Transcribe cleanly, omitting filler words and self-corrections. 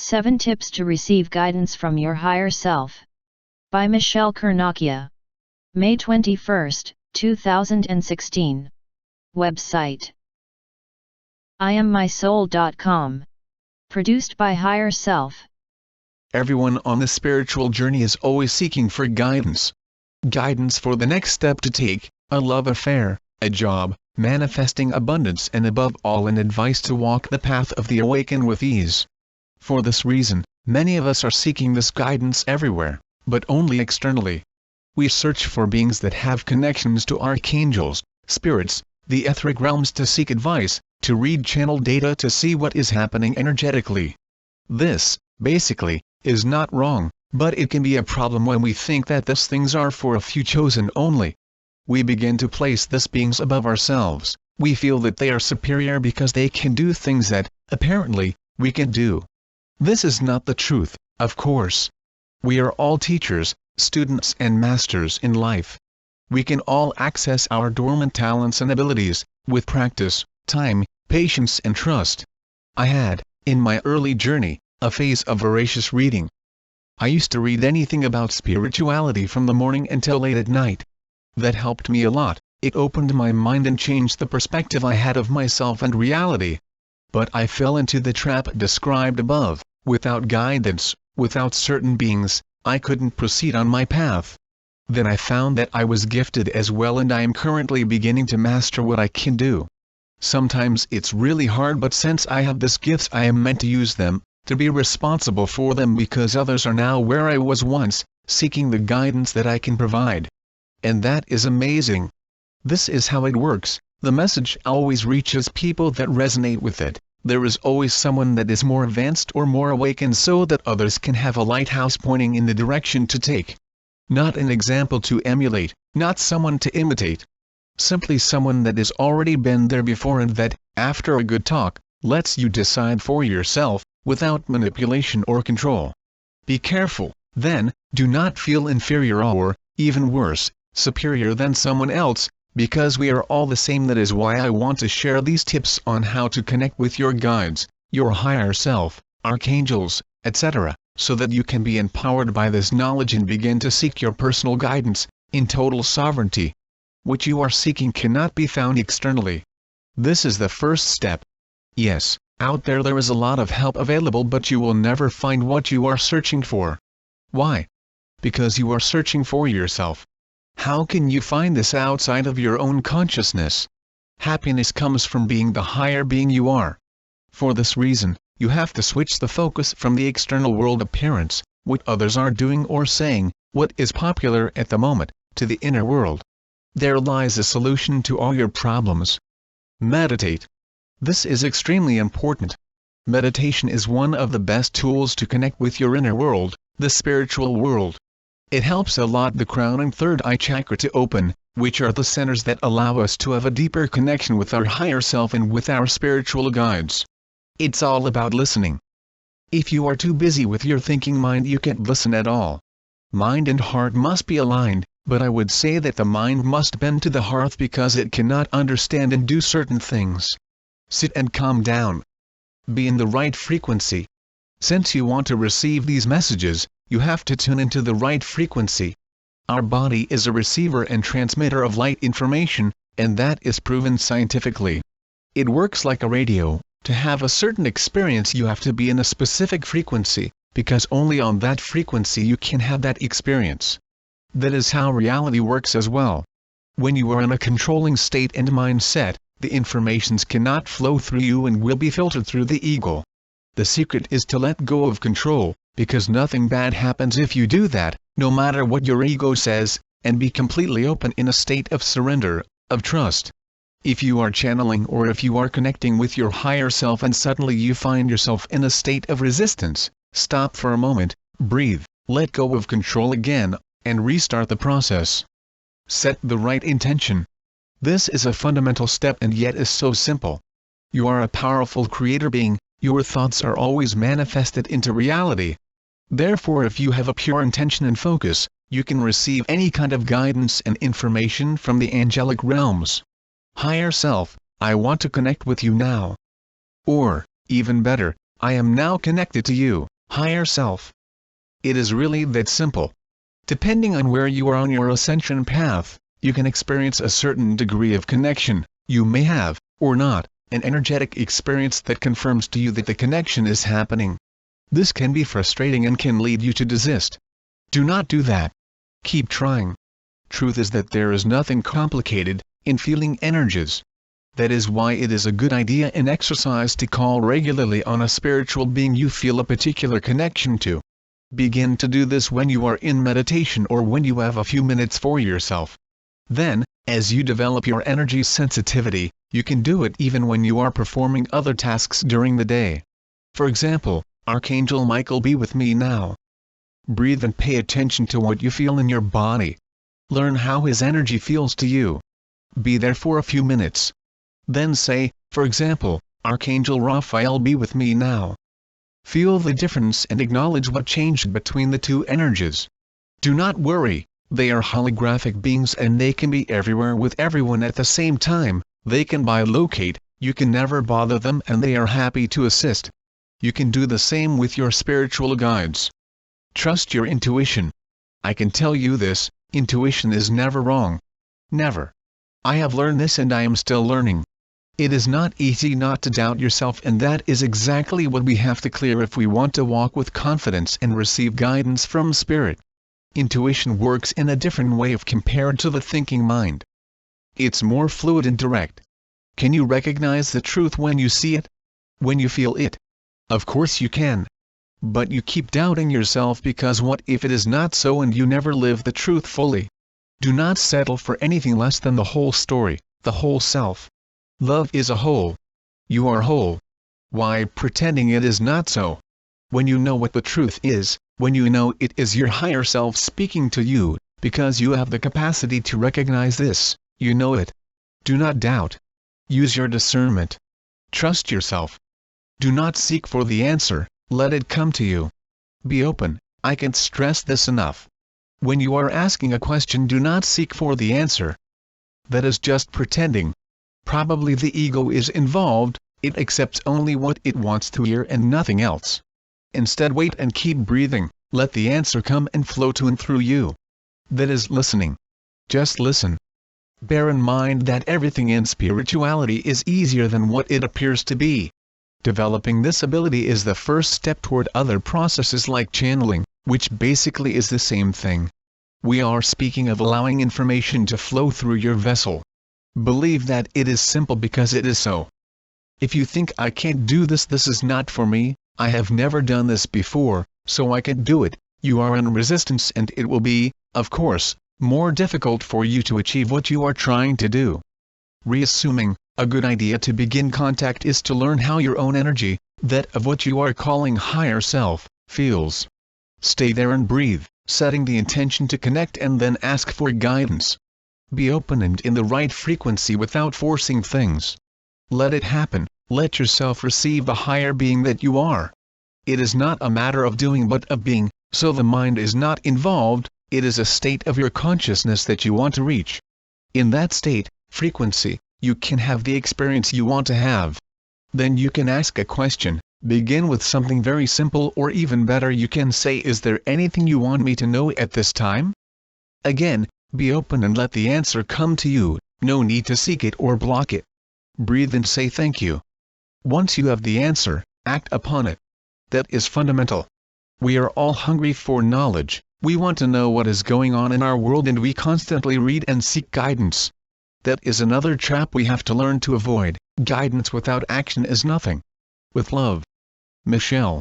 7 Tips to Receive Guidance from Your Higher Self. By Michele Cornacchia. May 21, 2016. Website: IamMySoul.com. Produced by Higher Self. Everyone on the spiritual journey is always seeking for guidance. Guidance for the next step to take, a love affair, a job, manifesting abundance, and above all an advice to walk the path of the awakened with ease. For this reason, many of us are seeking this guidance everywhere, but only externally. We search for beings that have connections to archangels, spirits, the etheric realms to seek advice, to read channel data to see what is happening energetically. This, basically, is not wrong, but it can be a problem when we think that these things are for a few chosen only. We begin to place these beings above ourselves. We feel that they are superior because they can do things that, apparently, we can do. This is not the truth, of course. We are all teachers, students and masters in life. We can all access our dormant talents and abilities, with practice, time, patience and trust. I had, in my early journey, a phase of voracious reading. I used to read anything about spirituality from the morning until late at night. That helped me a lot. It opened my mind and changed the perspective I had of myself and reality. But I fell into the trap described above. Without guidance, without certain beings, I couldn't proceed on my path. Then I found that I was gifted as well, and I am currently beginning to master what I can do. Sometimes it's really hard, but since I have these gifts I am meant to use them, to be responsible for them, because others are now where I was once, seeking the guidance that I can provide. And that is amazing. This is how it works. The message always reaches people that resonate with it. There is always someone that is more advanced or more awakened so that others can have a lighthouse pointing in the direction to take. Not an example to emulate, not someone to imitate. Simply someone that has already been there before and that, after a good talk, lets you decide for yourself, without manipulation or control. Be careful, then, do not feel inferior or, even worse, superior than someone else, because we are all the same. That is why I want to share these tips on how to connect with your guides, your higher self, archangels, etc., so that you can be empowered by this knowledge and begin to seek your personal guidance, in total sovereignty. What you are seeking cannot be found externally. This is the first step. Yes, out there is a lot of help available, but you will never find what you are searching for. Why? Because you are searching for yourself. How can you find this outside of your own consciousness? Happiness comes from being the higher being you are. For this reason, you have to switch the focus from the external world appearance, what others are doing or saying, what is popular at the moment, to the inner world. There lies a solution to all your problems. Meditate. This is extremely important. Meditation is one of the best tools to connect with your inner world, the spiritual world. It helps a lot the crown and third eye chakra to open, which are the centers that allow us to have a deeper connection with our higher self and with our spiritual guides. It's all about listening. If you are too busy with your thinking mind, you can't listen at all. Mind and heart must be aligned, but I would say that the mind must bend to the heart because it cannot understand and do certain things. Sit and calm down. Be in the right frequency. Since you want to receive these messages, you have to tune into the right frequency. Our body is a receiver and transmitter of light information, and that is proven scientifically. It works like a radio. To have a certain experience you have to be in a specific frequency, because only on that frequency you can have that experience. That is how reality works as well. When you are in a controlling state and mindset, the informations cannot flow through you and will be filtered through the ego. The secret is to let go of control, because nothing bad happens if you do that, no matter what your ego says, and be completely open in a state of surrender, of trust. If you are channeling or if you are connecting with your higher self and suddenly you find yourself in a state of resistance, stop for a moment, breathe, let go of control again, and restart the process. Set the right intention. This is a fundamental step and yet is so simple. You are a powerful creator being. Your thoughts are always manifested into reality. Therefore, if you have a pure intention and focus, you can receive any kind of guidance and information from the angelic realms. Higher self, I want to connect with you now. Or, even better, I am now connected to you. higher self. It is really that simple. Depending on where you are on your ascension path, you can experience a certain degree of connection. You may have, or not, an energetic experience that confirms to you that the connection is happening. This can be frustrating and can lead you to desist. Do not do that. Keep trying. Truth is that there is nothing complicated in feeling energies. That is why it is a good idea in exercise to call regularly on a spiritual being you feel a particular connection to. Begin to do this when you are in meditation or when you have a few minutes for yourself. Then, as you develop your energy sensitivity, you can do it even when you are performing other tasks during the day. For example, Archangel Michael, be with me now. Breathe and pay attention to what you feel in your body. Learn how his energy feels to you. Be there for a few minutes. Then say, for example, Archangel Raphael, be with me now. Feel the difference and acknowledge what changed between the two energies. Do not worry, they are holographic beings and they can be everywhere with everyone at the same time. They can bilocate, you can never bother them, and they are happy to assist. You can do the same with your spiritual guides. Trust your intuition. I can tell you this, intuition is never wrong. Never. I have learned this and I am still learning. It is not easy not to doubt yourself, and that is exactly what we have to clear if we want to walk with confidence and receive guidance from Spirit. Intuition works in a different way if compared to the thinking mind. It's more fluid and direct. Can you recognize the truth when you see it? When you feel it? Of course you can. But you keep doubting yourself because what if it is not so and you never live the truth fully? Do not settle for anything less than the whole story, the whole self. Love is a whole. You are whole. Why pretending it is not so? When you know what the truth is, when you know it is your higher self speaking to you, because you have the capacity to recognize this, you know it. Do not doubt. Use your discernment. Trust yourself. Do not seek for the answer, let it come to you. Be open. I can't stress this enough. When you are asking a question, do not seek for the answer. That is just pretending. Probably the ego is involved, it accepts only what it wants to hear and nothing else. Instead, wait and keep breathing, let the answer come and flow to and through you. That is listening. Just listen. Bear in mind that everything in spirituality is easier than what it appears to be. Developing this ability is the first step toward other processes like channeling, which basically is the same thing. We are speaking of allowing information to flow through your vessel. Believe that it is simple because it is so. If you think I can't do this, this is not for me, I have never done this before, so I can't do it, you are in resistance and it will be, of course, more difficult for you to achieve what you are trying to do. Reassuming, a good idea to begin contact is to learn how your own energy, that of what you are calling higher self, feels. Stay there and breathe, setting the intention to connect and then ask for guidance. Be open and in the right frequency without forcing things. Let it happen, let yourself receive the higher being that you are. It is not a matter of doing but of being, so the mind is not involved, it is a state of your consciousness that you want to reach. In that state, frequency, you can have the experience you want to have. Then you can ask a question, begin with something very simple, or even better, you can say, is there anything you want me to know at this time? Again, be open and let the answer come to you, no need to seek it or block it. Breathe and say thank you. Once you have the answer, act upon it. That is fundamental. We are all hungry for knowledge, we want to know what is going on in our world and we constantly read and seek guidance. That is another trap we have to learn to avoid. Guidance without action is nothing. With love. Michele.